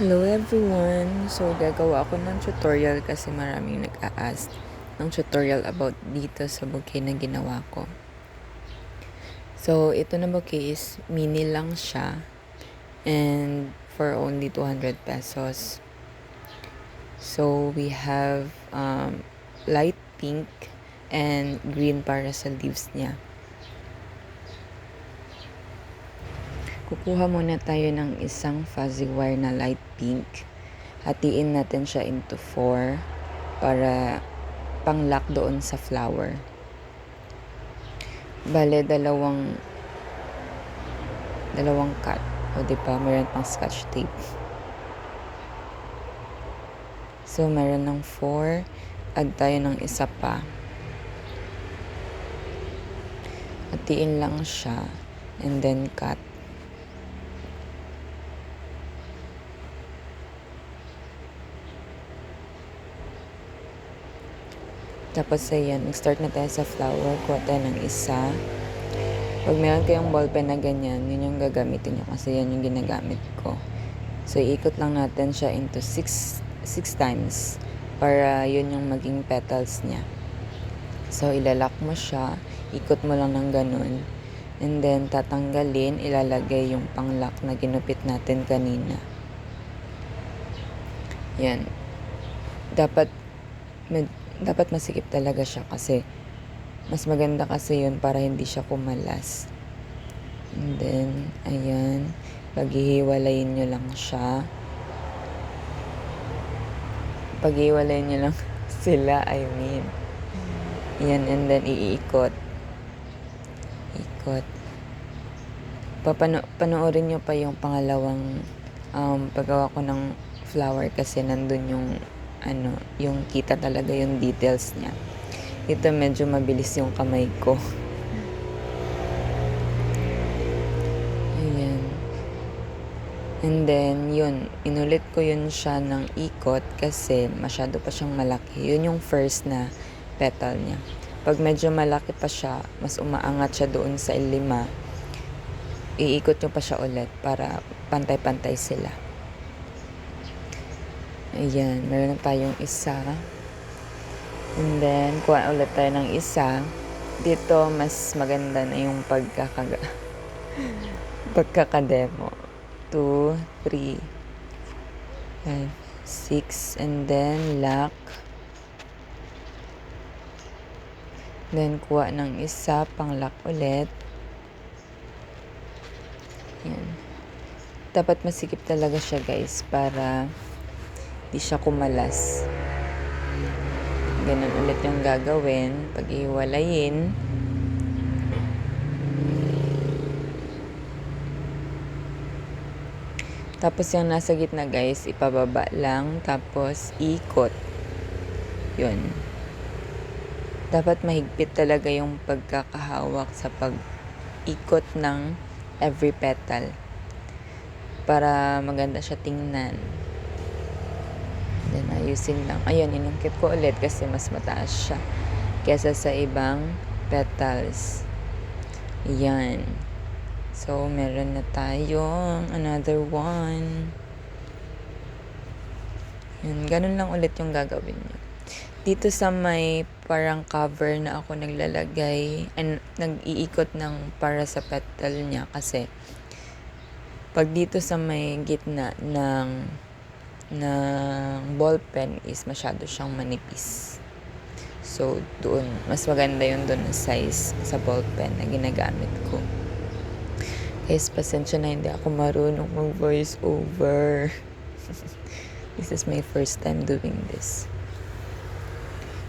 Hello everyone! So, gagawa ako ng tutorial kasi maraming nag-a-ask ng tutorial about dito sa bouquet na ginawa ko. So, ito na bouquet is mini lang siya and for only 200 pesos. So, we have light pink and green para sa leaves niya. Kukuha muna tayo ng isang fuzzy wire na light pink. Hatiin natin siya into 4 para pang-lock doon sa flower. Bale, dalawang cut. O diba, meron pang scotch tape. So, meron ng 4. Add tayo ng isa pa. Hatiin lang siya and then cut. Tapos ayan, nag-start na tayo sa flower. Kuha tayo ng isa. Pag meron kayong ballpen na ganyan, yun yung gagamitin nyo kasi yan yung ginagamit ko. So, iikot lang natin siya into 6 times para yun yung maging petals niya. So, ilalak mo siya. Ikot mo lang ng ganun. And then, tatanggalin, ilalagay yung pang-lock na ginupit natin kanina. Yan. Dapat masikip talaga siya kasi mas maganda kasi yun para hindi siya kumalas. And then, ayan, paghihiwalayin nyo lang siya. Paghihiwalayin nyo lang sila, I mean. Ayan, and then iikot. Panoorin nyo pa yung pangalawang paggawa ko ng flower kasi nandun yung yung kita talaga yung details niya. Ito medyo mabilis yung kamay ko. Ayan. And then, yun, inulit ko yun siya ng ikot kasi masyado pa siyang malaki. Yun yung first na petal niya. Pag medyo malaki pa siya, mas umaangat siya doon sa 5, iikot nyo pa siya ulit para pantay-pantay sila. Ayan, meron na tayong isa. And then, kuha ulit tayo ng isa. Dito, mas maganda na yung pagkakademo. 2, 3, 5, 6, and then lock. Then, kuha ng isa, pang-lock ulit. Yan. Dapat masikip talaga siya, guys, para di siya kumalas. Ganun ulit yung gagawin. Pag-iwalayin. Tapos yung nasa gitna, guys, ipababa lang. Tapos, ikot. Yun. Dapat mahigpit talaga yung pagkakahawak sa pag-ikot ng every petal. Para maganda siya tingnan. Then, ayusin lang. Ayun, inungkit ko ulit kasi mas mataas siya kesa sa ibang petals. Yan. So, meron na tayong another one. Yan, ganun lang ulit yung gagawin nyo. Dito sa may parang cover na ako naglalagay, nag-iikot ng para sa petal niya kasi pag dito sa may gitna ng ballpen is masyado siyang manipis. So, doon, mas maganda yung doon na size sa ballpen na ginagamit ko. Guys, pasensya na hindi ako marunong mag-voice over. This is my first time doing this.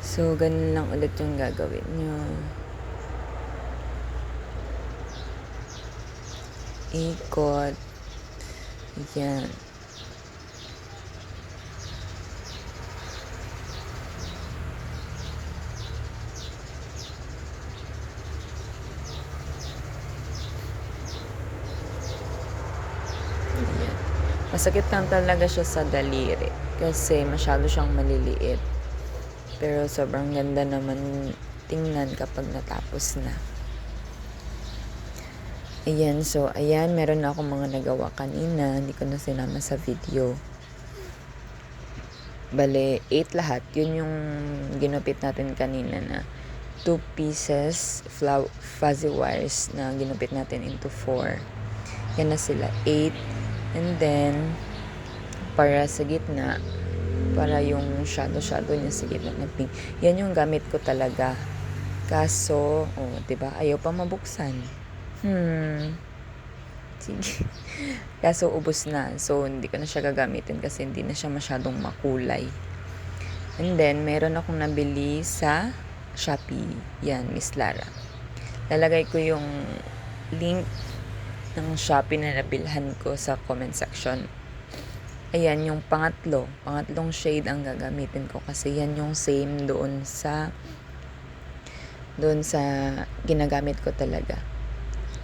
So, ganun lang ulit yung gagawin nyo. Ikot. Yan. Masakit lang talaga siya sa daliri kasi masyado siyang maliliit. Pero sobrang ganda naman tingnan kapag natapos na. Ayan, so ayan, meron na akong mga nagawa kanina. Hindi ko na sinama sa video. Bale, 8 lahat. Yun yung ginupit natin kanina na 2 pieces fuzzy wires na ginupit natin into 4. Yan na sila, 8. And then, para sa gitna, para yung shadow niya sa gitna na pink. Yan yung gamit ko talaga. Kaso, diba, ayaw pa mabuksan. Sige. Kaso, ubos na. So, hindi ko na siya gagamitin kasi hindi na siya masyadong makulay. And then, meron akong nabili sa Shopee. Yan, Miss Lara. Lalagay ko yung link ng Shopee na nabilhan ko sa comment section. Ayan, yung pangatlong shade ang gagamitin ko kasi yan yung same doon sa ginagamit ko talaga.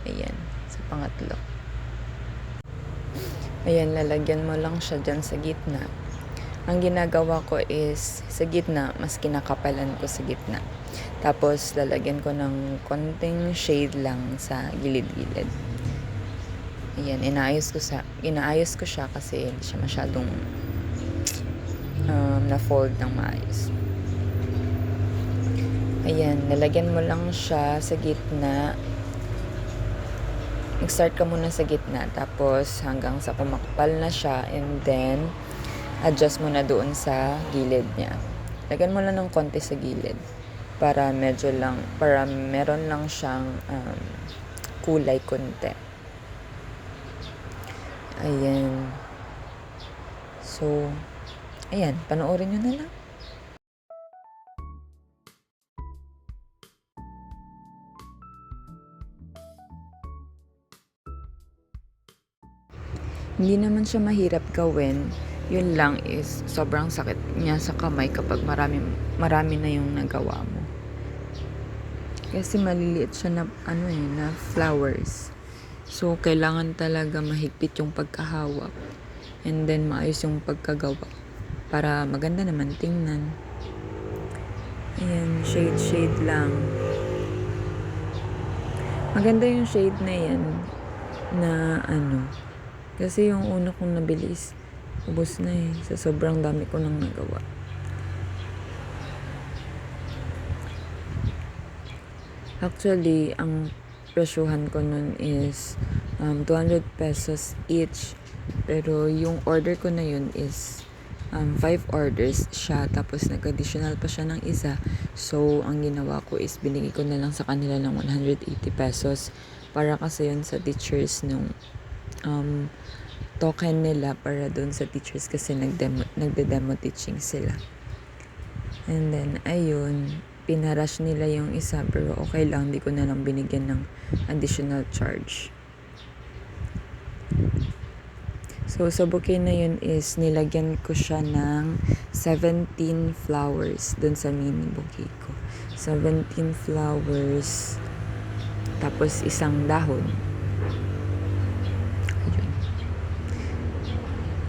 Ayan, sa pangatlo. Ayan, lalagyan mo lang siya dyan sa gitna. Ang ginagawa ko is, sa gitna, mas kinakapalan ko sa gitna. Tapos, lalagyan ko ng konting shade lang sa gilid-gilid. Ayan, inaayos ko siya kasi hindi siya masyadong na-fold ng maayos. Ayan, lalagyan mo lang siya sa gitna. Mag-start ka muna sa gitna, tapos hanggang sa kumakapal na siya, and then, adjust mo na doon sa gilid niya. Lagyan mo lang ng konti sa gilid, para meron lang siyang kulay konti. Ayan. So, ayan, panoorin nyo na lang. Hindi naman siya mahirap gawin. Yun lang is sobrang sakit niya sa kamay kapag marami na yung nagawa mo. Kasi maliliit siya na flowers. So, kailangan talaga mahigpit yung pagkahawak. And then, maayos yung pagkagawa. Para maganda naman tingnan. Ayan, shade lang. Maganda yung shade na yan na kasi yung una kong nabilis, ubos na sa sobrang dami ko nang nagawa. Actually, ang presyuhan ko nun is 200 pesos each. Pero yung order ko na yun is 5 orders siya, tapos nag-additional pa siya ng isa. So, ang ginawa ko is binigay ko na lang sa kanila ng 180 pesos para kasi yun sa teachers nung token nila para doon sa teachers kasi nagde-demo teaching sila. And then, ayun, pinarush nila yung isa pero okay lang, di ko na lang binigyan ng additional charge. So, sa bouquet na yun is nilagyan ko siya ng 17 flowers dun sa mini bouquet ko. 17 flowers, tapos isang dahon. Ayun.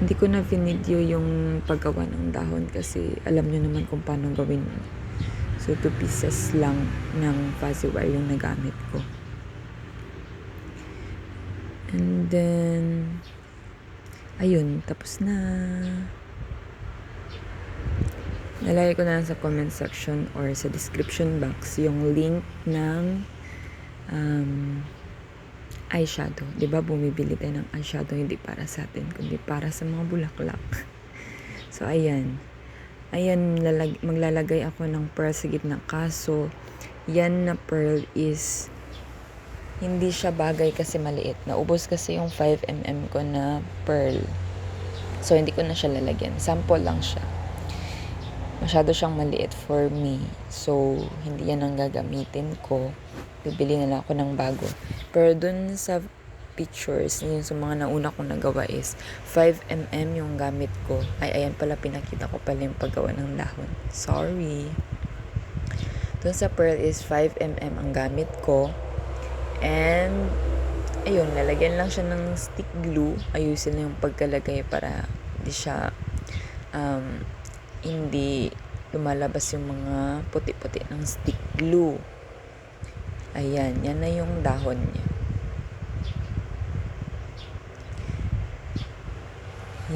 Hindi ko na video yung paggawa ng dahon kasi alam nyo naman kung paano gawin yun. So, 2 pieces lang ng fuzzy wire yung nagamit ko. And then, ayun, tapos na. Nalagay ko na lang sa comment section or sa description box yung link ng eyeshadow. Diba, bumibili tayo ng eyeshadow hindi para sa atin, kundi para sa mga bulaklak. So, ayan. Ayan, maglalagay ako ng pearl sa gitna. Kaso, yan na pearl is hindi siya bagay kasi maliit. Naubos kasi yung 5mm ko na pearl. So, hindi ko na siya lalagyan. Sample lang siya. Masyado siyang maliit for me. So, hindi yan ang gagamitin ko. Bibili na lang ako ng bago. Pero dun sa pictures, yun sa mga nauna kong nagawa is 5mm yung gamit ko. Ay, ayan pala, pinakita ko pala yung paggawa ng dahon. Sorry. Dun sa pearl is 5mm ang gamit ko. And, ayun, lalagyan lang siya ng stick glue. Ayusin na yung pagkalagay para hindi siya, hindi lumalabas yung mga puti-puti ng stick glue. Ayan, yan na yung dahon niya.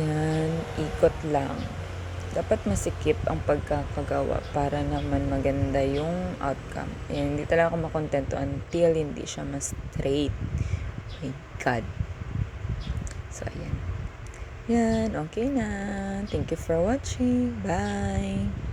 Yan, ikot lang. dapat masikip ang pagkakagawa para naman maganda yung outcome. Ayan, hindi talaga ako makontento until hindi siya mas straight. My God. So, ayan. Yan, okay na. Thank you for watching. Bye!